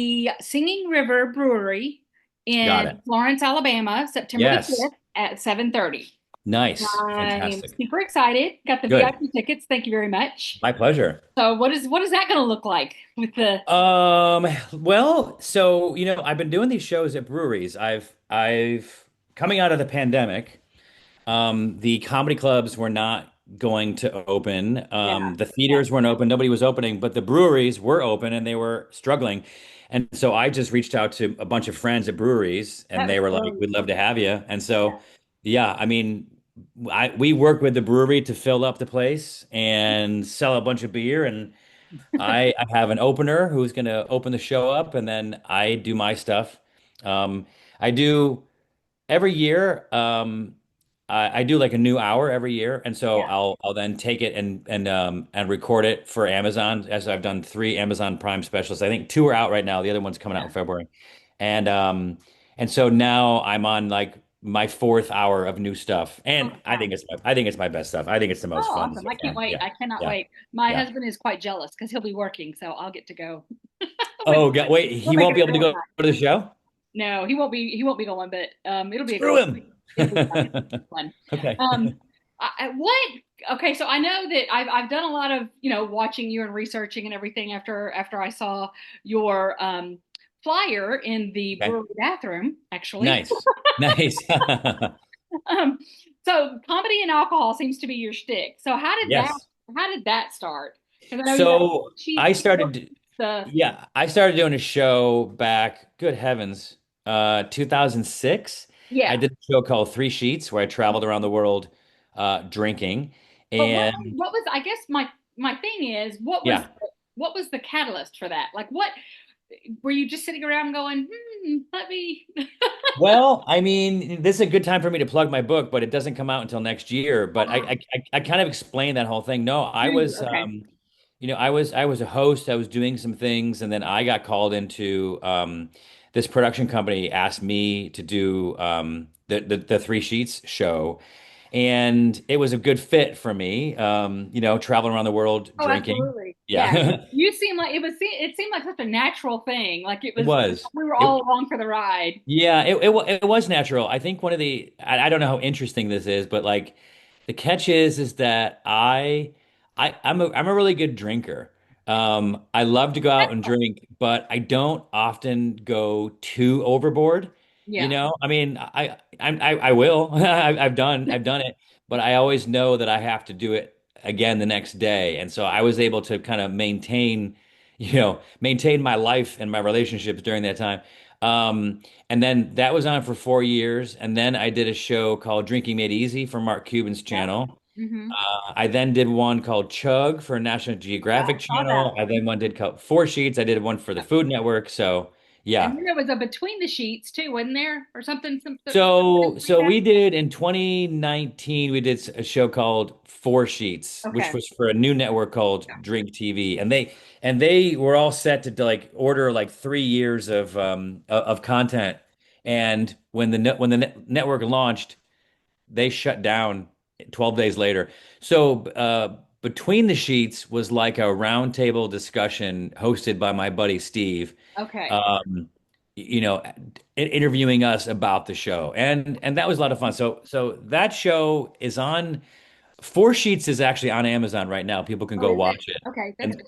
the Singing River Brewery Got in it. Florence, Alabama, September the Yes. 5th at 7:30. Nice. I'm Fantastic. super excited. Got the Good. VIP tickets. Thank you very much. My pleasure. So what is that going to look like with the Well, so I've been doing these shows at breweries. I've coming out of the pandemic, the comedy clubs were not going to open. yeah, The yeah. theaters weren't open, nobody was opening, but the breweries were open and they were struggling. And so I just reached out to a bunch of friends at breweries and That they is were like, brilliant. "We'd love to have you." And so Yeah. yeah, I mean, we work with the brewery to fill up the place and sell a bunch of beer and I have an opener who's going to open the show up, and then I do my stuff. I do every year. I do like a new hour every year, and so Yeah. I'll then take it and record it for Amazon. As I've done three Amazon Prime specials. I think two are out right now. The other one's coming out in Yeah. February, and um and so now I'm on like my fourth hour of new stuff, Oh, and wow. I think it's my best stuff. I think it's the most Oh, fun awesome. so I can't far. wait. Yeah, I cannot yeah, wait. My yeah. husband is quite jealous because he'll be working, so I'll get to go. But Oh, God, wait, we'll he make won't it be a able to real go time. to the show? No, he won't be going, but it'll be a Screw cool. him. It'll be fun. It'll be fun. Okay. What? Okay, so I know that I've done a lot of watching you and researching and everything after I saw your flyer in the Okay. brewery bathroom, actually. Nice. Nice. Um, so comedy and alcohol seems to be your shtick. So Yes. how did that start? Because I know you have So sheets, I books, started, the yeah, I started doing a show back, good heavens, 2006. I yeah. did a show called Three Sheets where I traveled around the world drinking. But And what was I guess my thing is yeah, what was the catalyst for that? Like what were you just sitting around going, let me well, I mean, this is a good time for me to plug my book, but it doesn't come out until next year. But I kind of explained that whole thing. No, I was, okay. I was a host. I was doing some things, and then I got called into this production company asked me to do the Three Sheets show, and it was a good fit for me. Traveling around the world Oh, drinking. absolutely. Yeah. Yeah, You seem like it seemed like such a natural thing. Like it was. we were It all along for the ride. Yeah, it was natural. I think one of the I don't know how interesting this is, but like the catch is that I'm a really good drinker. I love to go out and drink, but I don't often go too overboard. Yeah. I mean, I will. I've done it, but I always know that I have to do it again the next day, and so I was able to kind of maintain my life and my relationships during that time. And then that was on for 4 years. And then I did a show called Drinking Made Easy for Mark Cuban's Yeah. channel. Mm-hmm. I then did one called Chug for National Yeah, Geographic I saw that channel. I one. then one did called Four Sheets. I did one for the Food Network. So And yeah. then there was a between the sheets too, wasn't there? Or something So like so that. we did in 2019, we did a show called Four Sheets, which Okay. was for a new network called Drink TV. And they were all set to like order like 3 years of content. And when the network launched, they shut down 12 days later. So between the sheets was like a roundtable discussion hosted by my buddy Steve. Okay. Um, you know, interviewing us about the show, and that was a lot of fun. So that show is on. Four Sheets is actually on Amazon right now. People can Oh, go is it? watch it, Okay, that's and good.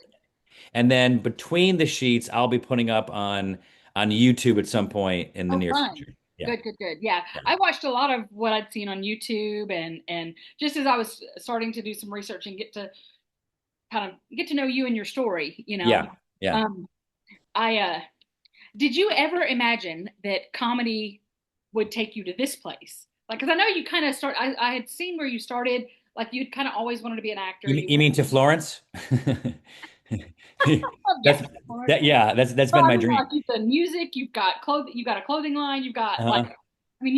and then between the sheets, I'll be putting up on YouTube at some point in the Oh, near fun. future. Yeah, Good, good, good. Yeah, yeah, I watched a lot of what I'd seen on YouTube, and just as I was starting to do some research and get to kind of get to know you and your story, yeah, yeah. um, I did you ever imagine that comedy would take you to this place? Like, because I know you kind of start. I had seen where you started. Like, you'd kind of always wanted to be an actor. You mean to Florence? Yeah. That's yeah, that's Well, been I my mean, dream. like you've done music, you've got clothing, you've got a clothing line, you've got like, Uh-huh. I mean,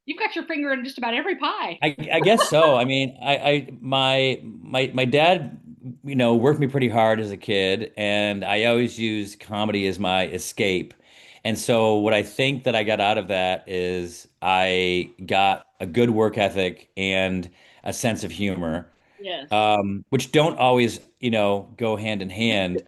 you've got your finger in just about every pie. I guess so. I mean, my dad, worked me pretty hard as a kid, and I always used comedy as my escape. And so what I think that I got out of that is I got a good work ethic and a sense of humor, Yes. which don't always, go hand in hand.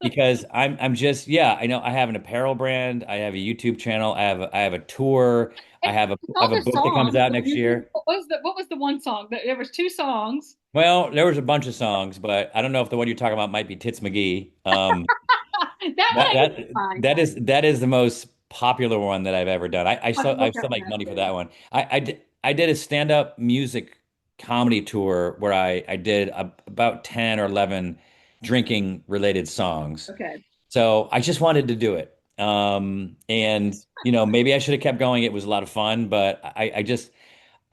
because I'm just yeah, I know I have an apparel brand, I have a YouTube channel, I have a tour, And it's I all have a the book that comes songs. out next year. What was the one song? There was two songs. Well, there was a bunch of songs, but I don't know if the one you're talking about might be Tits McGee. That one I didn't find. That is the most popular one that I've ever done. I have to I look still that one make up money for too. that one. I did a stand-up music comedy tour where I did about 10 or 11 drinking related songs. Okay. So I just wanted to do it. And you know, maybe I should have kept going. It was a lot of fun, but I just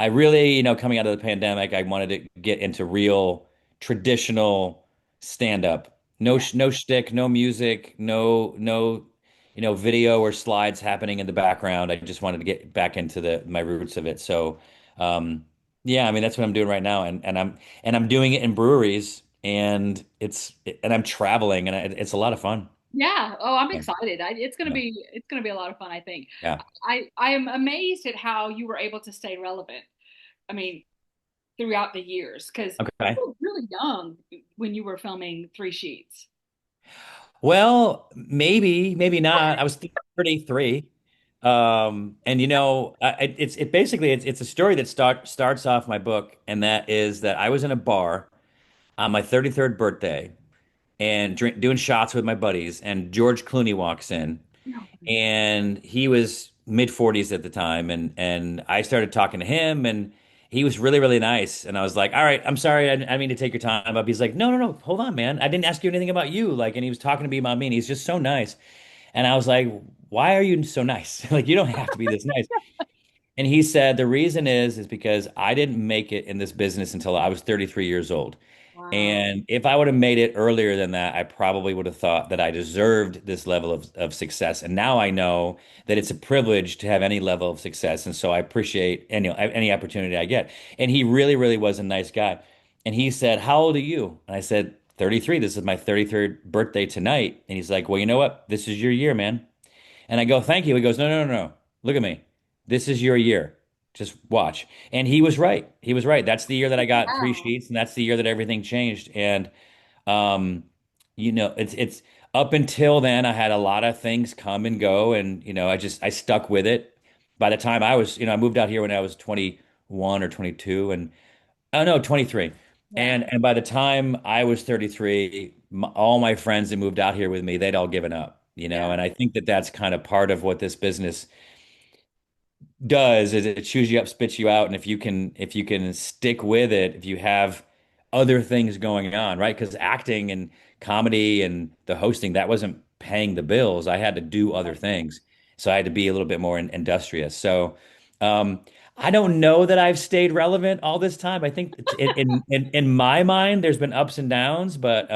I really, you know, coming out of the pandemic, I wanted to get into real traditional stand up. Yeah. No shtick, no music, you know, video or slides happening in the background. I just wanted to get back into the my roots of it. So, yeah, I mean, that's what I'm doing right now, and I'm doing it in breweries, and and I'm traveling, and it's a lot of fun. Yeah. Oh, I'm Yeah, excited. yeah, It's gonna be a lot of fun, I think. yeah. I am amazed at how you were able to stay relevant. I mean, throughout the years, because you Okay. were really young when you were filming Three Sheets. Well, maybe not. I was 33. And you know, it basically it's a story that starts off my book, and that is that I was in a bar on my 33rd birthday and doing shots with my buddies, and George Clooney walks in, No. and he was mid 40s at the time, and I started talking to him, and he was really nice, and I was like, all right, I'm sorry, I didn't mean to take your time up. He's like, no, hold on, man, I didn't ask you anything about you, like, and he was talking to me about me, and he's just so nice, and I was like, why are you so nice? Like, you don't have to be this nice. And he said the reason is because I didn't make it in this business until I was 33 years old. Wow. And if I would have made it earlier than that, I probably would have thought that I deserved this level of success. And now I know that it's a privilege to have any level of success. And so I appreciate any opportunity I get. And he really was a nice guy. And he said, how old are you? And I said, 33. This is my 33rd birthday tonight. And he's like, well, you know what? This is your year, man. And I go, thank you. He goes, no. Look at me. This is your year. Just watch. And he was right. He was right. That's the year that I got three Wow. sheets, and that's the year that everything changed. And um, you know, it's up until then, I had a lot of things come and go, and you know, I stuck with it. By the time I was, you know, I moved out here when I was 21 or 22, and oh no, 23. Yeah. And by the time I was 33, all my friends that moved out here with me, they'd all given up, you know, Yeah. and I think that that's kind of part of what this business does is it chews you up, spits you out, and if you can stick with it, if you have other things going on, right? Because acting and comedy and the hosting, that wasn't paying the bills. I had to do other things. So I had to be a little bit more industrious. So um I don't know that I've stayed relevant all this time. I think in my mind there's been ups and downs, but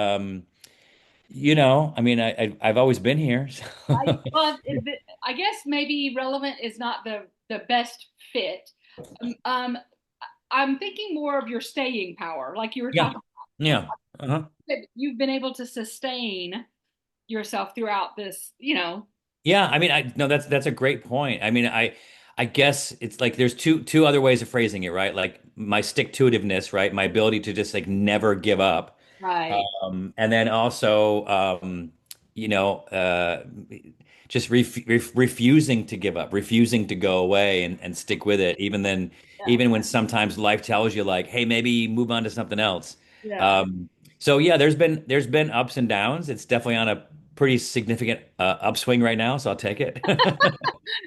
you know, I mean I've always been here. I So. well, I guess maybe relevant is not the best fit. I'm thinking more of your staying power, like you were Yeah. talking Yeah. Uh-huh. about. You've been able to sustain yourself throughout this, you know. Yeah, I mean, I no, that's a great point. I mean, I guess it's like there's two other ways of phrasing it, right? Like my stick-to-itiveness, right? My ability to just like never give up. Right. And then also you know, just refusing to give up, refusing to go away and stick with it, Yeah. even when sometimes life tells you like, hey, maybe move on to something else. Yeah. So yeah, there's been ups and downs. It's definitely on a pretty significant upswing right now, so I'll take it.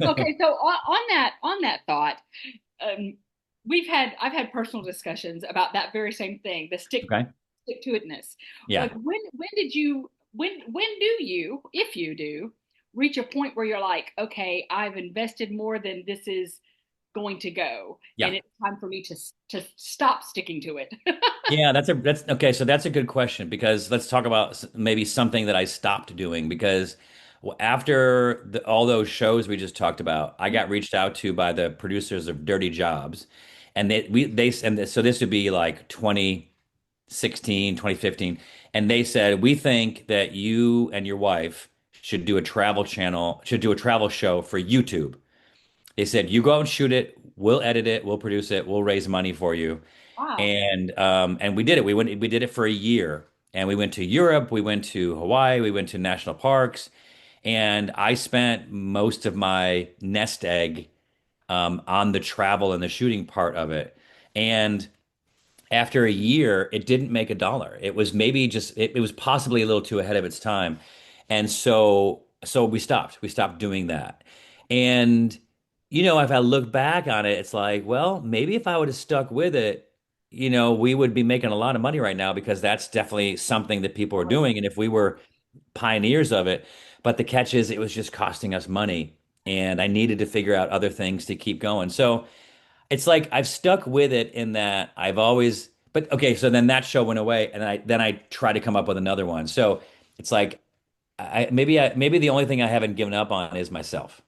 Okay, so on that thought, um, I've had personal discussions about that very same thing, the Okay. stick to itness. Yeah. Like when do you, if you do, reach a point where you're like, okay, I've invested more than this is going to go, and Yeah. it's time for me to stop sticking to it. Yeah, that's okay. So that's a good question because let's talk about maybe something that I stopped doing because after all those shows we just talked about, I got reached out to by the producers of Dirty Jobs, and so this would be like 2016, 2015, and they said we think that you and your wife should do a travel show for YouTube. They said you go out and shoot it, we'll edit it, we'll produce it, we'll raise money for you. Wow. And we did it. We did it for a year. and we went to Europe, we went to Hawaii, we went to national parks, and I spent most of my nest egg on the travel and the shooting part of it. And after a year, it didn't make a dollar. It was maybe just it was possibly a little too ahead of its time. And so we stopped. We stopped doing that. And if I look back on it, it's like, well, maybe if I would have stuck with it, we would be making a lot of money right now because that's definitely something that people are doing. And if we were pioneers of it, but the catch is it was just costing us money. And I needed to figure out other things to keep going. So it's like I've stuck with it in that I've always, but okay, so then that show went away, and I try to come up with another one. So it's like maybe the only thing I haven't given up on is myself,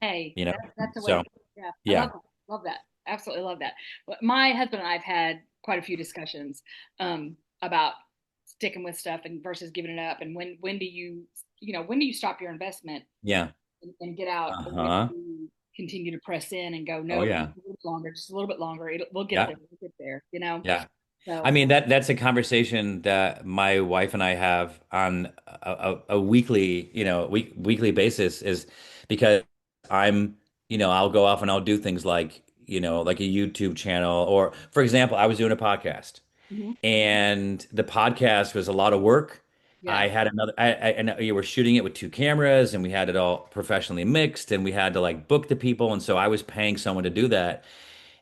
Hey, you know? that's a way to, So yeah, I yeah, love that. Absolutely love that. But my husband and I have had quite a few discussions about sticking with stuff and versus giving it up. And when do you, when do you stop your investment yeah, and get out? And when uh-huh. do you continue to press in and go, Oh no, yeah, just a little bit longer, just a little bit longer. We'll get yeah, there. We'll get there, you know? yeah. I So, mean that's a conversation that my wife and I have on a weekly, weekly basis is because I'm, I'll go off and I'll do things like, like a YouTube channel or for example, I was doing a podcast mhm, and the podcast was a lot of work. yeah, I had another, and you were shooting it with two cameras, and we had it all professionally mixed, and we had to like book the people, and so I was paying someone to do that.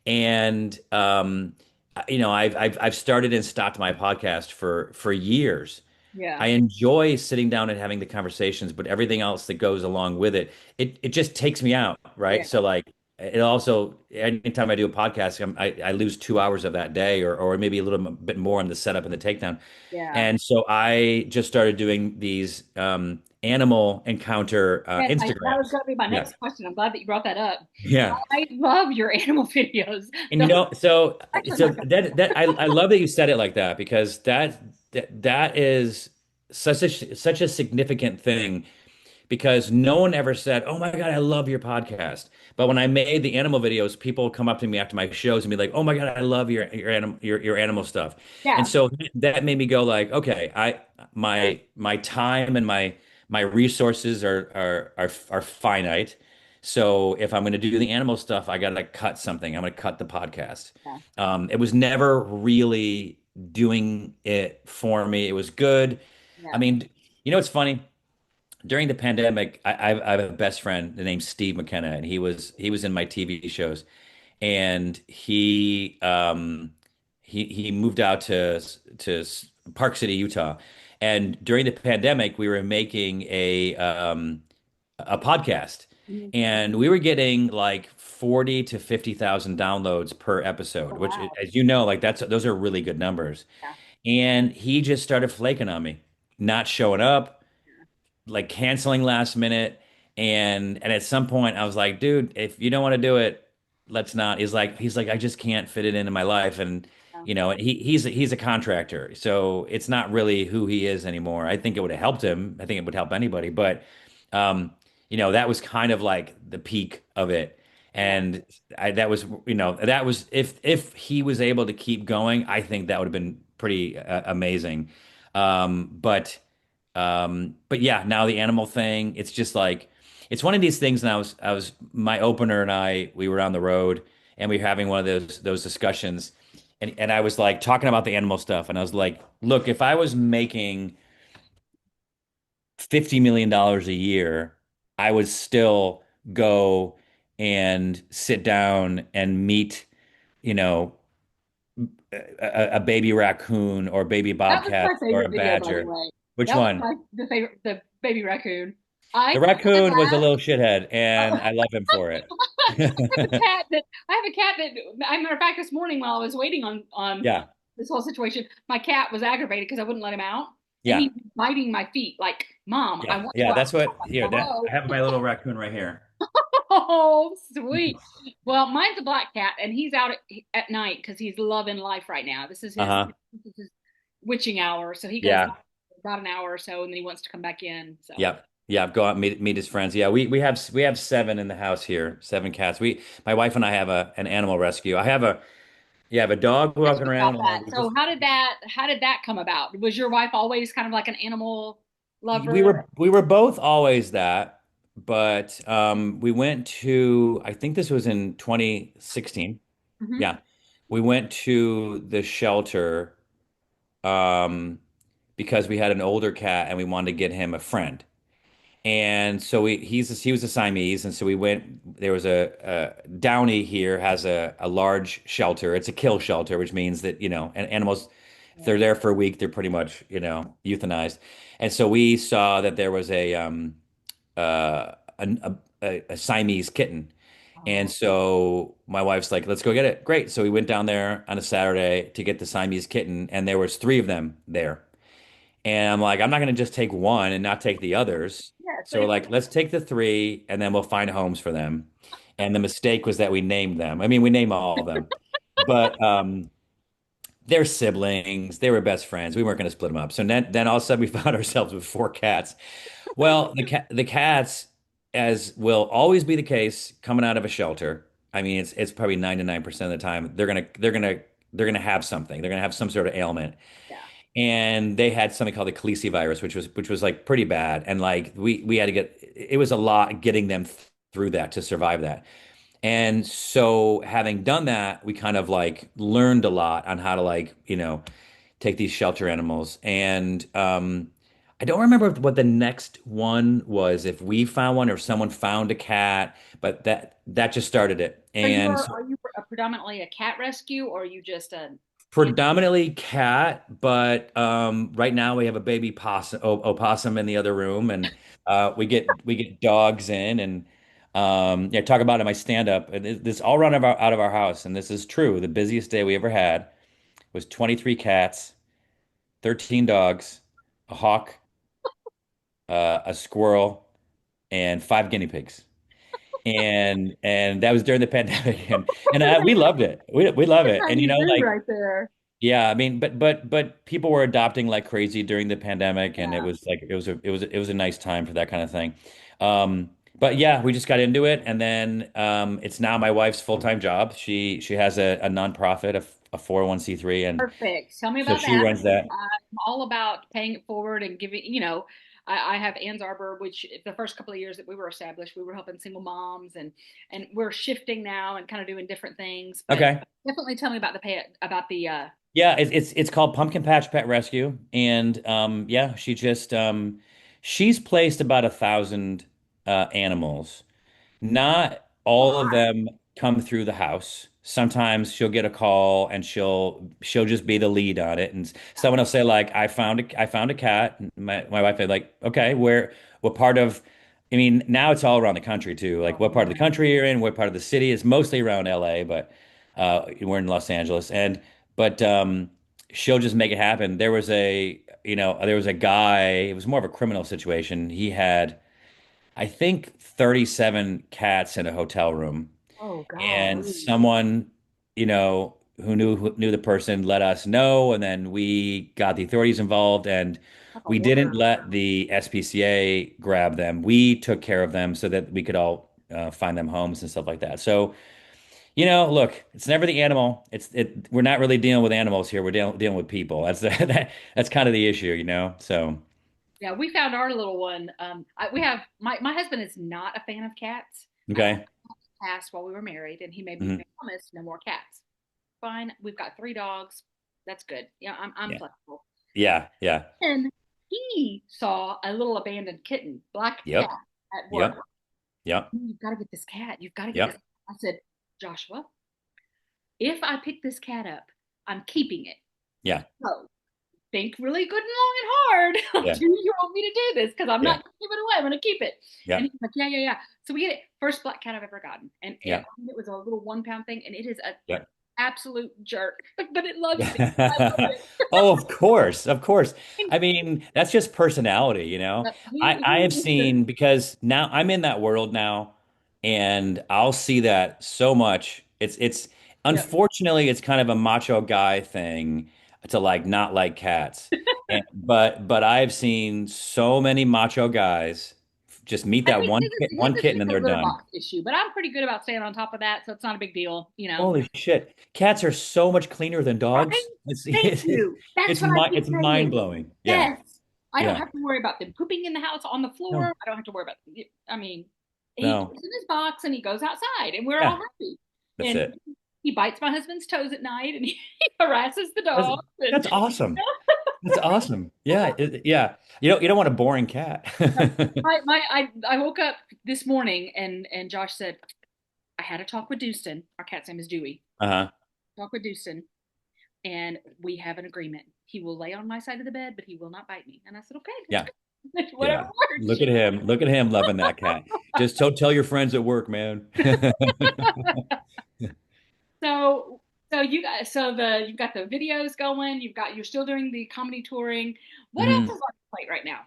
And I've started and stopped my podcast for years. yeah, I enjoy sitting down and having the conversations, but everything else that goes along with it, it just takes me out, right? yeah, So like it also, anytime I do a podcast, I lose 2 hours of that day, or maybe a little bit more on the setup and the takedown. yeah. And so I just started doing these animal encounter Yes, that was Instagrams. going to be my Yeah, next question. I'm glad that you brought that up. yeah. I love your animal videos. And Those are so actually so my that I love that you said it like that because that is such a significant thing because no one ever said, "Oh my God, I love your podcast." But when I made the animal videos, people come up to me after my shows and be like, "Oh my God, I love your animal stuff." And yeah, so that made me go like, "Okay, my time and my resources are finite. So if I'm going to do the animal stuff, I got to cut something. I'm going to cut the podcast." yeah, It was never really doing it for me. It was good. I yeah. mean, it's funny during the pandemic, I have a best friend named Steve McKenna, and he was in my TV shows, and he moved out to Park City, Utah, and during the pandemic, we were making a podcast, Mhm. and we were getting like 40 to 50,000 downloads per Oh, episode, which, wow. as you know, like those are really good numbers. Yeah, And he just started flaking on me, not showing up like canceling last minute. And at some point I was like, dude, if you don't want to do it, let's not. He's like, I just can't fit it into my life. And yeah, he's a contractor. So it's not really who he is anymore. I think it would have helped him. I think it would help anybody. But um, that was kind of like the peak of it. yeah, And that was if he was able to keep going, I think that would have been pretty amazing. But yeah, now the animal thing, it's just like it's one of these things. And I was my opener and we were on the road and we were having one of those discussions, and I was like talking about the animal stuff, and I was like, look, if I was making $50 million a year, I would still go and sit down and meet, you know, a baby raccoon or baby that was bobcat my or a favorite video, by the badger. way. Which That was one? the baby raccoon. I The I raccoon was a laughed. little shithead, and Oh, I love him for it. I have a cat that, I matter of fact, this morning while I was waiting on Yeah, this whole situation, my cat was aggravated because I wouldn't let him out, and yeah, he was biting my feet like, "Mom, I yeah, want to yeah. go That's what outside." here. That Hello. I have my little raccoon right here. Oh, sweet. Well, mine's a black cat, and he's out at night because he's loving life right now. Uh-huh. This is his witching hour, so he goes Yeah, out about an hour or so, and then he wants to come back in. So, yep, yeah. Go out meet his friends. Yeah, we have seven in the house here, seven cats. My wife and I have an animal rescue. I have a You have a dog Ask walking you about around, and that. we So just how did that come about? Was your wife always kind of like an animal we lover? were both always that, but we went to I think this was in 2016. Hmm. Yeah, we went to the shelter um, because we had an older cat and we wanted to get him a friend. And so he was a Siamese, and so we went. There was a Downey here has a large shelter. It's a kill shelter, which means that animals if they're there for a week, they're pretty much euthanized. And so we saw that there was a Siamese kitten, and Oh, so my wife's like, "Let's go get it." Great. So we went down there on a Saturday to get the Siamese kitten, and there was three of them there. And I'm like, I'm not going to just take one and not take the others. yeah. So we're like, let's take the three and then we'll find homes for them. And the mistake was that we named them. I mean, we name all of them, but they're siblings. They were best friends. We weren't going to split them up. So then all of a sudden we found ourselves with four cats. Well, the cats, as will always be the case, coming out of a shelter. I mean, it's probably 99% of the time they're gonna have something. They're gonna have some sort of ailment, Yeah. and they had something called the Khaleesi virus, which was like pretty bad, and like we had to get it was a lot getting them through that to survive that. And so having done that, we kind of like learned a lot on how to like take these shelter animals. And I don't remember what the next one was, if we found one or if someone found a cat, but that just started it. So you And are so are you predominantly a cat rescue, or are you just a an- predominantly cat, but right now we have a baby opossum in the other room, and we get dogs in, and yeah, talk about it in my stand up. This all run out of our house, and this is true. The busiest day we ever had was 23 cats, 13 dogs, a hawk, a squirrel, and five guinea pigs. And that was during the pandemic, and we loved it. We love It's it, and tiny zoo right there. yeah, I mean, but people were adopting like crazy during the pandemic, and it Yeah. was like it was a nice time for that kind of thing. But yeah, we just got into it, and then it's now my wife's full-time job. She has a nonprofit, a 401(c)(3), and Perfect. Tell me so about she that. runs that. I'm all about paying it forward and giving, I have Ann's Arbor, which the first couple of years that we were established, we were helping single moms, and we're shifting now and kind of doing different things. But Okay. definitely tell me about the pay about the Yeah, it's called Pumpkin Patch Pet Rescue, and yeah, she's placed about 1,000 animals. Not all of them come through the house. Sometimes she'll get a call and she'll just be the lead on it. And someone will say like, I found a cat. And my wife will be like, okay, what part of I mean, now it's all around the country too. Like Oh what part of the man. country you're in, what part of the city. It's mostly around LA, but we're in Los Angeles. But she'll just make it happen. There was a guy, it was more of a criminal situation. He had I think 37 cats in a hotel room, Oh and golly. someone, who knew the person let us know, and then we got the authorities involved, and Like a we didn't order. let the SPCA grab them. We took care of them so that we could all find them homes and stuff like that. So, look, it's never the animal. We're not really dealing with animals here. We're dealing with people. That's kind of the issue. So, Yeah, we found our little one. We have my husband is not a fan of cats. okay. Passed while we were married, and he made me Hmm. promise no more cats. Fine, we've got three dogs. That's good. Yeah, I'm Yeah. flexible. Yeah. Yeah. And he saw a little abandoned kitten, black cat, Yep. at work. Yep. Yep. You've got to get this cat. You've got to get this. Yep. I said, Joshua, if I pick this cat up, I'm keeping it. Yeah. So think really good and long and hard. Yeah. Do you want me to do this? Because I'm Yeah. not going to give it away. I'm going to keep it. And Yeah. he's like, yeah, yeah, yeah. So we get it. First black cat I've ever gotten. And Yeah. it was a little 1 pound thing. And it is a Yeah. absolute jerk, but it loves me. I love Yeah. it. Oh, of course. Of course. I mean, that's just personality. I have He is seen because now I'm in that world now, and I'll see that so much. It's yeah. unfortunately it's kind of a macho guy thing to like not like cats. But I've seen so many macho guys just meet I that think one his is kitten just and a they're litter done. box issue, but I'm pretty good about staying on top of that, so it's not a big deal, you know. Holy shit. Cats are so much cleaner than Right? dogs. It's Thank it's you. That's what I keep it's mind saying. blowing. Yeah. Yes. I don't Yeah. have to worry about them pooping in the house on the floor. No. I don't have to worry about, I mean, he No. goes in his box and he goes outside and we're all Yeah. happy. That's And it. he bites my husband's toes at night and he harasses the That's dog. And that's awesome. That's awesome. Yeah. Yeah. You don't want a boring cat. I woke up this morning and Josh said, I had a talk with Dewston. Our cat's name is Dewey. Uh-huh. Talk with Dewston, and we have an agreement. He will lay on my side of the bed, but he will not bite me. And I said, okay, that's Yeah. good. Whatever Yeah. works. Look at him. Look at him loving that cat. Just tell your friends at work, man. So you guys, you've got the videos going. You're still doing the comedy touring. What else is Mhm. on your plate right now?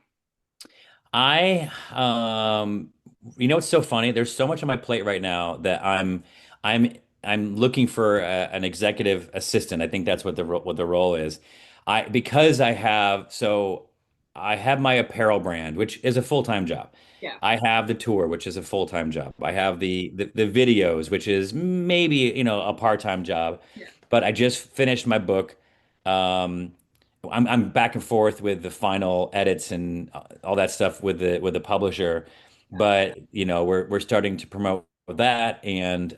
I you know what's so funny? There's so much on my plate right now that I'm I'm looking for an executive assistant. I think that's what what the role is. Because I have my apparel brand, which is a full-time job. Yeah, I have the tour, which is a full-time job. I have the videos, which is maybe, a part-time job. yeah, But I just finished my book. Um, I'm back and forth with the final edits and all that stuff with the publisher, yeah. but we're starting to promote that, and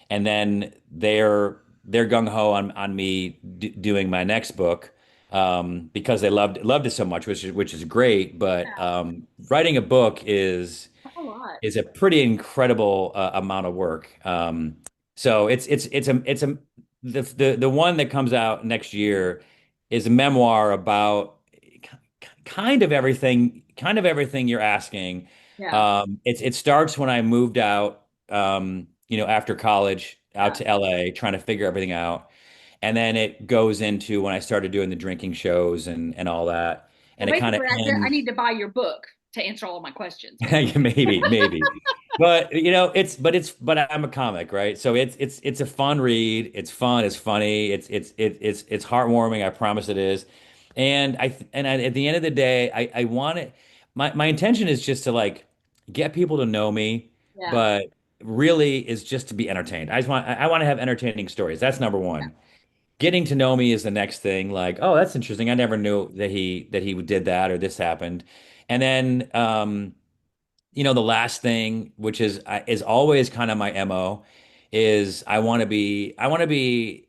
then they're gung ho on me doing my next book, because they loved it so much, which is great. But Yeah. writing a book is That's a lot. is a pretty incredible amount of work. So it's a the one that comes out next year is a memoir about kind of everything you're asking. Yeah, It starts when I moved out, after college out yeah. to LA, trying to figure everything out, and then it goes into when I started doing the drinking shows and all that, Well, and it kind of basically, I ends. need to buy your book to answer all of my questions, basically. Yeah, maybe. But but I'm a comic, right? So it's a fun read. It's fun, it's funny, it's heartwarming, I promise it is. At the end of the day, I want it my intention is just to like get people to know me, Yeah, but really is just to be entertained. I want to have entertaining stories. That's number one. Getting to know me is the next thing. Like, oh, that's interesting. I never knew that he did that or this happened. And then the last thing, which is always kind of my MO, is I want to be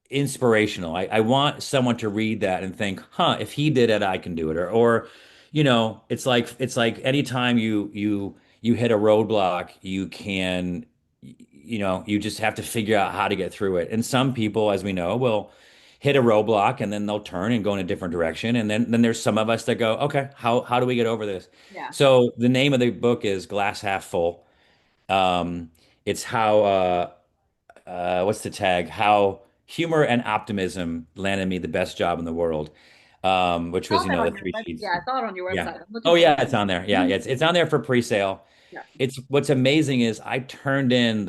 inspirational. I want someone to read that and think, huh, if he did it, I can do it. Or it's like anytime you hit a roadblock, you just have to figure out how to get through it. And some people, as we know, will hit a roadblock and then they'll turn and go in a different direction. And then there's some of us that go, okay, how do we get over this? yeah. So the name of the book is Glass Half Full. Um, it's how what's the tag? How humor and optimism landed me the best job in the world. Which I saw was, that the on your three web. Yeah, sheets. I saw it on your Yeah. website. I'm looking Oh for yeah, it's on there. Yeah, it. it's on there for pre-sale. Yeah. It's what's amazing is I turned that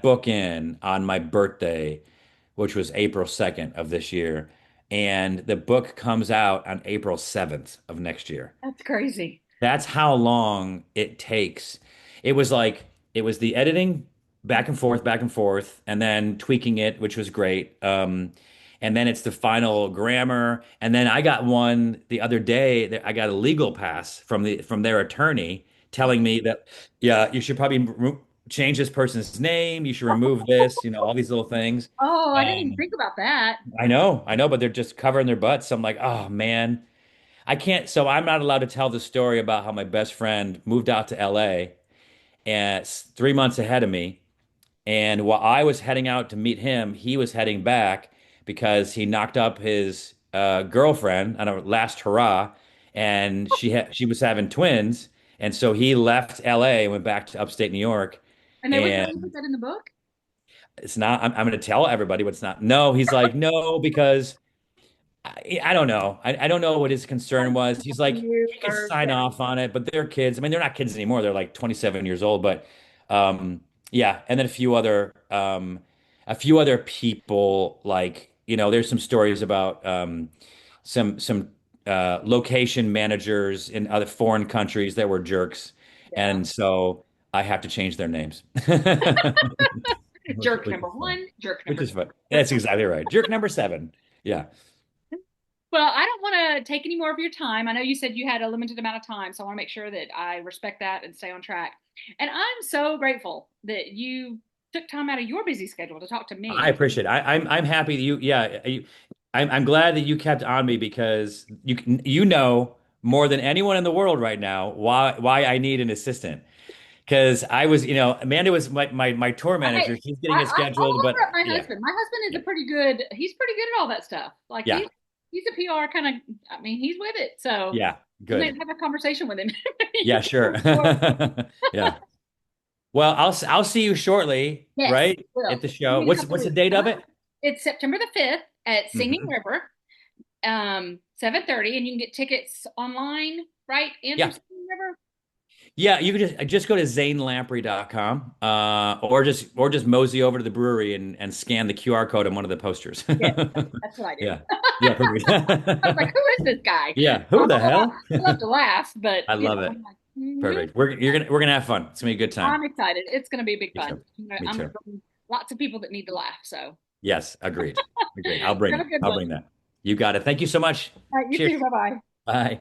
book in on my birthday, which was April 2nd of this year. And the book comes out on April 7th of next year. That's crazy. That's how long it takes. It was the editing back and forth, and then tweaking it, which was great. And then it's the final grammar. And then I got one the other day that I got a legal pass from their attorney telling me that, yeah, you should probably change this person's name. You should remove this, all these little things. Oh, I didn't even Um, think about that. I know, but they're just covering their butts. So I'm like, oh man. I can't, so I'm not allowed to tell the story about how my best friend moved out to LA and 3 months ahead of me. And while I was heading out to meet him, he was heading back because he knocked up his girlfriend on a last hurrah, and she was having twins. And so he left LA and went back to upstate New York. And they wouldn't let you And put that in the book? it's not, I'm going to tell everybody what's not. No, he's like, no, because I don't know. I don't know what his concern was. He's like, You he could or sign yeah. off on it, but they're kids. I mean, they're not kids anymore. They're like 27 years old. But yeah, and then a few other people, like, there's some stories about some location managers in other foreign countries that were jerks, Yeah. and so I have to change their names, Jerk which number is fun. one, jerk Which number is two, fun. jerk That's number. exactly right. Jerk number seven. Yeah. Well, I don't want to take any more of your time. I know you said you had a limited amount of time, so I want to make sure that I respect that and stay on track. And I'm so grateful that you took time out of your busy schedule to talk to I me. appreciate it. I'm happy that you, yeah, I'm glad that you kept on me because you know more than anyone in the world right now why I need an assistant. Because I was, Amanda was my tour I, manager. She's getting it I'm all scheduled, over but at my yeah, husband. My husband is yeah, he's pretty good at all that stuff. Like yeah, he's a PR kind of, I mean, he's with it. So yeah, you may good. have a conversation with him. Yeah, sure. Yeah. Well, I'll see you shortly, Yes, right? will. At the Give show. me a What's couple what's the weeks. date of it? It's September the 5th at Singing Hmm. River, 7:30, and you can get tickets online, right? Andrew, Yeah. Singing River? Yeah, you can just go to zanelamprey.com, or just mosey over to the brewery and scan the QR code on one of the posters. Yes, that's what I did. Yeah. Yeah, perfect. I was like, who is this guy? Yeah, who the hell? I love to laugh, but I love it. I'm like, who? Perfect. We're gonna have fun. It's gonna be a good time. I'm excited. It's going to be a big Me fun. too. Me I'm going too. to bring lots of people that need to laugh. So Yes, agreed. Agreed. I'll bring have it. a good I'll one. bring that. You got it. Thank you so much. All right, you Cheers. too. Bye bye. Bye.